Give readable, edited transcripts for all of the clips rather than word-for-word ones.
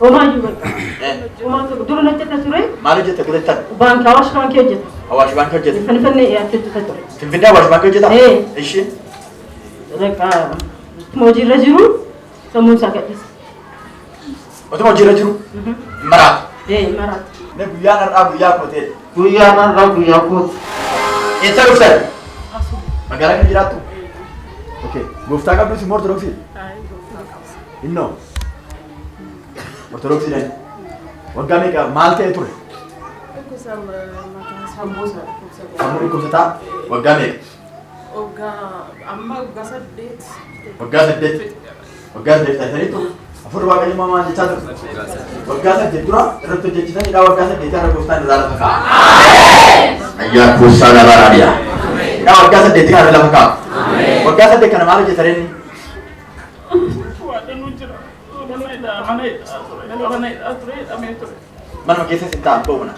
وما يجوك وما تقدر نجت سوري ما رجعت قلت بانك واش بانك يجت واش بانك جت فنفني يا تتتر في الفندا واش بانك جت ايش لك موجي رجلو سمون ساكتس وتموجي رجلو مرات مرات نبيانا الرب ياكوت Guyana ragu yakut. انت رفسر ما قالك جراتو اوكي غوفتا قبل سي مورتروكسي انو مورتروكسي نه وقامي كا مالته يتر ساموري كوستا وقامي وقاسدت وقاسدت تهريتو afur waaqayyo mama jechaa ture waggaa saddeet dura irratti hojjechisan hidhaa waggaa saddeetii har'a gooftaan irraa lafa ka'a ayyaa kuusaa lafa raadiya hidhaa waggaa saddeetii har'a lafa ka'a waggaa saddeet kana maal hojjetareenni manuma keessa sin ta'an boona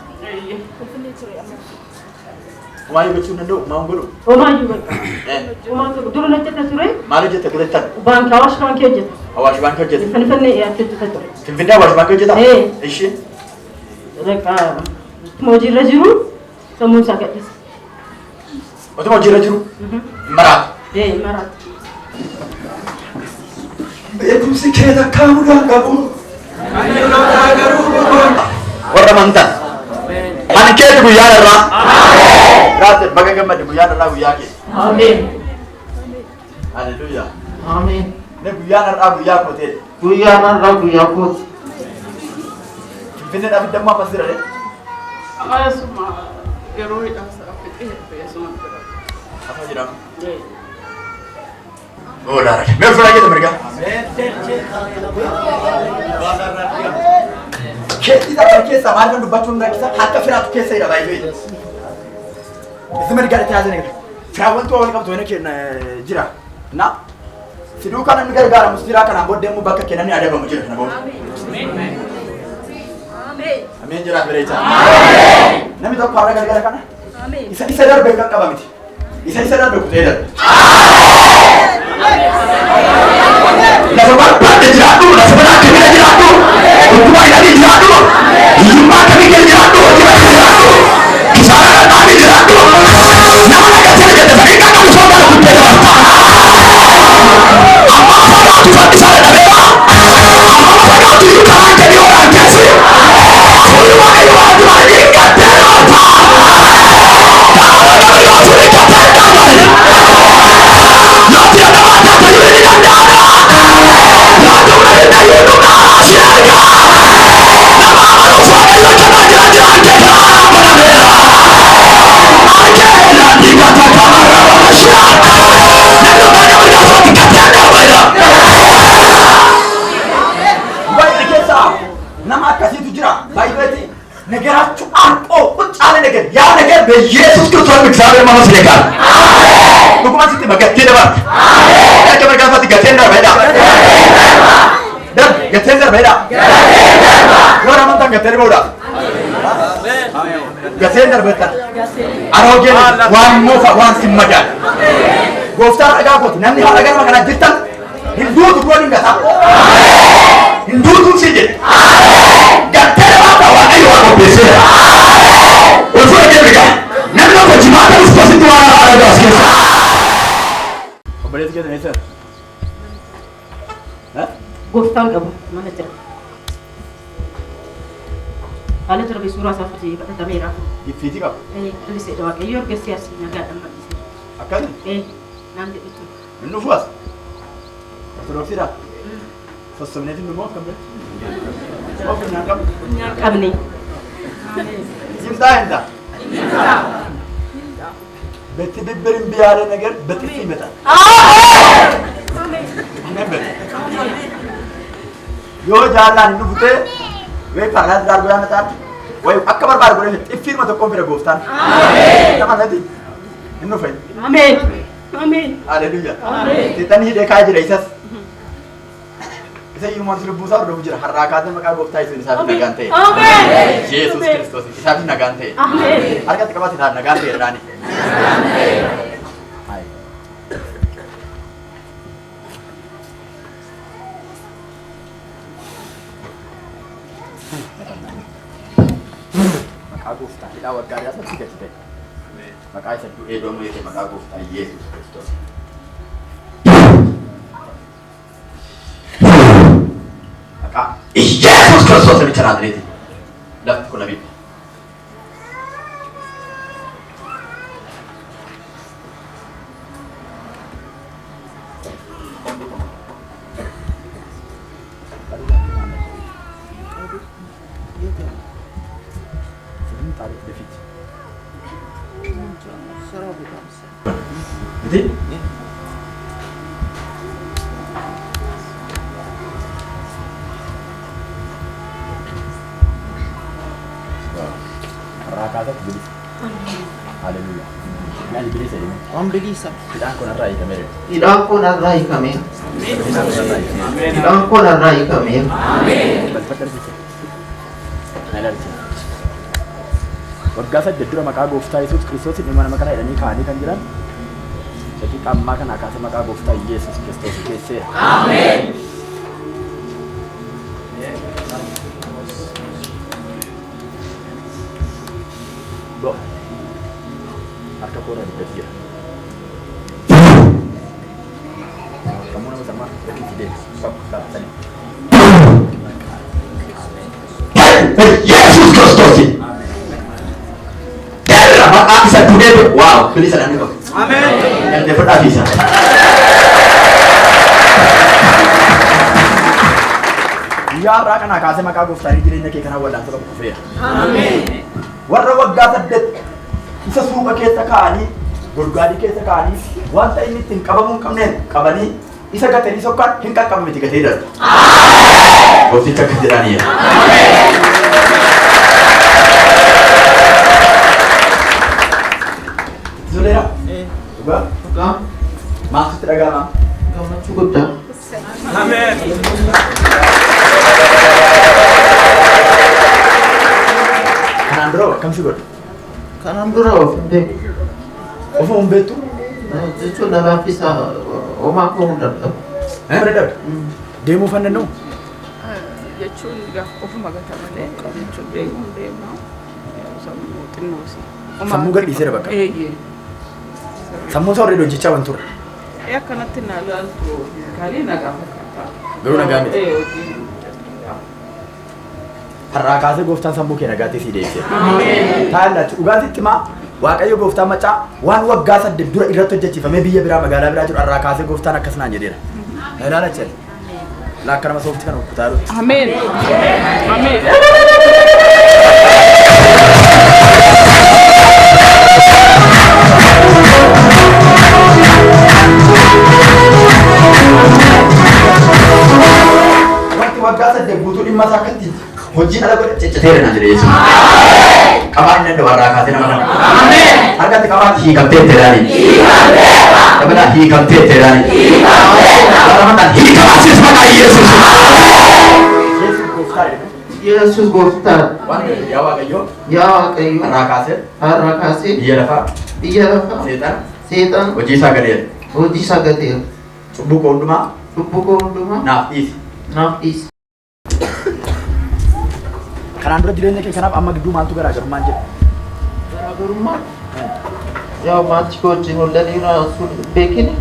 Umayyuu gochuun danda'u maal godhu Umayyuu Umaa dura hojjeta ture maal hojjeta gudattan baanka Awaash baankii hojjeta Awaash baankii hojjeta Finfinnee hojjeta ture Finfinnee Awaash baankii hojjeta ishi Reka hojiirra jiru sammuun isaa gadhiisa otuma hojiirra jiru maraat maraat beekumsi keessa kaamuudhaan qabu warra amantan ani keeti guyyaa irraa raate baga gammade guyyaa irraa guyyaa kee ameen haleluuyaa Amin. ne guyyaa irraa guyyaa kootee Guyana ragu yakut. finfinnee dhaabbi dammaa fasira de Asuma yeroo hidhaasa affeeqee asuma bira. afa jedhama oo laara mee fuula keessa mirgaa keetti tapha keessa maal kan dubbachuun rakkisa harka firaatu keessa hidha baay'ee isi mirgaa itti haasanii firaawwantu wal qabatu wani kenna jira na siduu kana inni gargaaramu siraa kanaan booddee immoo bakka kennanii adabamu jira kana booda ameen jira bireecha namni tokko har'a gargaara kana isa darbe kan qaba miti isa darbe kutee darbe lafa barbaadde jiraadhu lafa banaatti bira jiraadhu utubaa ilaalii jiraadhu hiyyummaa kamii keessa jiraadhu hojii bakka jiraadhu kisaara dhadhaanii jiraadhu nama nagatee jedhatanii kan qabu soo gara kuttee dabarta amma fagaatu fakkisaa dhabeera amma fagaatu iyyuu karaan jedhee oraan keessi fuulli waaqayyo waan duraan hiikkatee laata karaa nama yoo fuulli katee dhaabale Lati ada mata kayu ini dan dada. Lati udah kayu itu nasiaga. Nama manusia itu cuma jalan-jalan ke dalam berbeda. Akhirnya dikatakan manusia. Lalu banyak berdosa dikatakan beda. Baik kisah. Nama kasih itu jira. Baik berarti negara cuan oh ucapnya negara. Ya negara be Yesus Kristus berbicara sama mereka. Hukuman situ bagai tidak ber. Ya coba kita tiga tender beda. Dan tender beda. Orang mantan tender beda. Tender beda. Arogen wan mufa wan simmajan. Goftar agak kot. Nanti hal agak makan ajitan. Hindu tu keluar enggak tak. Hindu tu sih. Tender apa wan ayo aku besi. Usul aja mereka. Nanti aku cuma harus pasti tu ada sekitar. Boleh sikit ni sir. gooftaan qabu mana jira haala tura suuraa isaa fudhatee badhatameera. Giftiiti qaba. Liseedha waaqayyo erga siyaasni nagaadhaan bal'isee. Akkami? Naan jedhutu. Inni ufuwas. Ortodoksiidha. Sossobneetiin immoo akkam bira? Of nyaan qabu. Nyaan qabne. Simtaa hinta. Betti bibbirin biyaare ነገር በጥፊ ይመጣል። yoo jaallaan inni futee way karaa darbu yaamataan way akka barbaadu godhee xiffiirma tokkoon fira gooftaan. Nama nati hin dhufee. Ameen. Ameen. Haleluuyaa. Seexanni hidhee kaa jira isas. Isa hiyyummaan si lubbuu isaa hordofu jira. Har'aa kaatee maqaa gooftaa Yesuus isaaf nagaan ta'e. Ameen. Yesuus Kiristoos isaaf nagaan ta'e. Ameen. Harkatti qabaate ta'a nagaan ta'e jedhaani. maqaa gooftaa hidhaa waggaa asatti gadi ta'e. Maqaa isa du'ee doonuu yookiin maqaa gooftaa Yesuus Kiristoos. Maqaa Yesuus Kiristoos namicha Naazreeti. Lafti kun abidda. Betul? Rakaat beli. Haleluya. Nani beli saya ini? Om bilisa. Tidak aku nak rai kamera. Hidhaan kun har'aa hiikamee. Hidhaan kun har'aa hiikamee. Waggaa saddeet dura maqaa gooftaa Yesuus Kiristoos dhimma nama kana jedhanii kaa'anii kan jiran daqiiqaa ammaa kana akaasa maqaa gooftaa Yesuus Kiristoos keesseera. Ameen. Bo. Harka koora dubbatu jira. Kamu nama sama bagi fide. Sani. Yesus Kristus. Maqaa isa duudee waaw bilisa dhaan qabu. Ameen. Yang dapat bisa. Ya irraa kana kaasee maqaa gooftaa jireenya kee kana wal'aansa qabu kufeera. Ameen. Warra waggaa saddeet isa suuqa keessa kaa'anii gurgaadii keessa kaa'anii wanta inni ittiin qabamuu hin qabneen qabanii isa gatanii sokkaan hin qaqqabu miti gatee darba. Goofticha akka jedhaniidha. Zulera. Juga. Dhugaa. Maksud agama. Gammachuu guddaa. Ameen. Kanaan dura akkam si godhu? Kanaan dura of hin beeku. Ofuma hin beektu? Jechuun namaaf isa homaa koo hin dadhabu. Bira darbe? Deemuu fannannoo? Jechuun ofuma gata malee jechuun deemuun deemaa sammuu xinnoosi. Sammuu gadhiisee bakka. Sammuu isaa horreedoo hojjechaa waan ture. Akkanatti na ilaaltu gaarii nagaa fakkaata. Garuu nagaa miti. Har'aa kaasee gooftaan sammuu kee nagaatti sii deebisee. Taa'allachi dhugaatitti maa Waaqayyo gooftaan macaa waan waggaa saddeet dura irratti hojjechiifamee biyya biraa magaalaa biraa jiru har'aa kaasee gooftaan akkas naan jedheera. Ilaalacha. Laakka nama soofti kana kutataa jiru. Ameen. Ameen. Wanti waggaa saddeet guutuu dhimma isaa akkatti hojii ala godhe cecceteera naan jedhee Yesuus. Qabaan inni danda'u har'aa kaasee nama kana. Harkatti qabaatti hiikamtee teeraani. Dabala hiikamtee teeraani. Ramadan hiikamasis maqaa Yesuus. Yesuus gooftaa jedhame. Yesuus gooftaa. Waan yaa Waaqayyo. Yaa Waaqayyo. Har'aa kaasee. Har'aa kaasee. Biyya lafaa. Biyya lafaa. Seexan. Hojii isaa gadeera. Hojii isaa gadeera. Cubbuu koo hundumaa. Lubbuu koo hundumaa. Naaf dhiisi. Naaf dhiisi. Kanaan dura jireenya kee kanaaf amma gidduu maaltu garaagarummaan jedhu? Garaagarummaa. Yaa maatii koo wajjin wallaliira sun beekini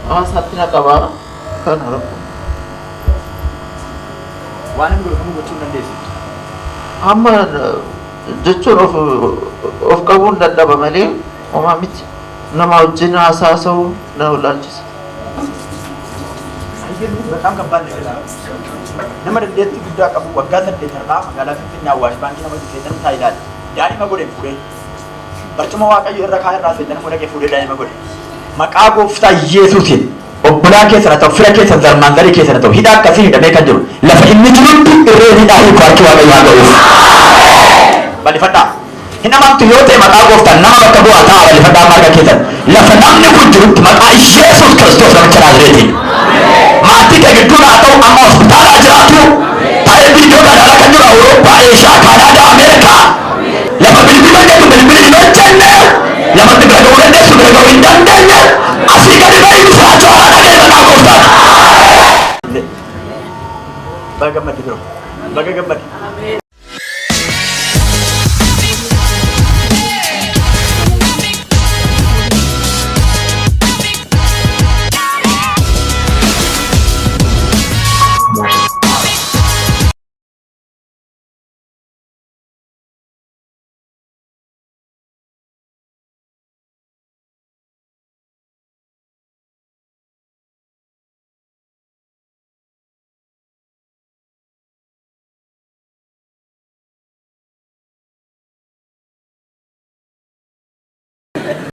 hawaasaatti na qabaa kana rakkoo. Waan inni godhamu gochuu hin dandeessu. Amma jechuun of qabuun dadhaba malee homaa miti. Nama wajjin haasa'uu na ilaalchisa. Bataam kabbaad dha. Nama dandeettii guddaa qabu waggaa saddeet har'aa magaalaa Finfinnee Awwaash baankii nama keessatti taayilaadha. Daa'ima godhe fuudhee. Barcuma Waaqayyo irra kaa irraa seetan godhee fuudhee daa'ima godhe. Maqaa gooftaa Yesuusiin obbolaa keessan ta'u fira keessan zarmaan garii keessan ta'u hidhaa akkasii hidhamee kan jiru lafa inni jirutti irree hidhaa hiiku harki Waaqayyo haa ga'uuf. Bal'ifadhaa. Hin amantu yoo ta'e maqaa gooftaan nama bakka bu'aa ta'a bal'ifadhaa marga keessan lafa namni kun jirutti maqaa Yesuus Kiristoos namicha Naazreetiin. Maatii kee gidduun haa ta'u amma hospitaalaa jiraatu taa'ee biyyoo gadaalaa kan jiru Awurooppaa, Eeshiyaa, Kaanaadaa, Ameerikaa lafa bilbila jedhu bilbili hin hojjenne lafatti bira ga'uu dandeessu bira ga'uu hin dandeenye asii gadi bahi bisiraachoo haa dhagee maqaa gooftaan. Baga gammadi biroo. Baga gammadi.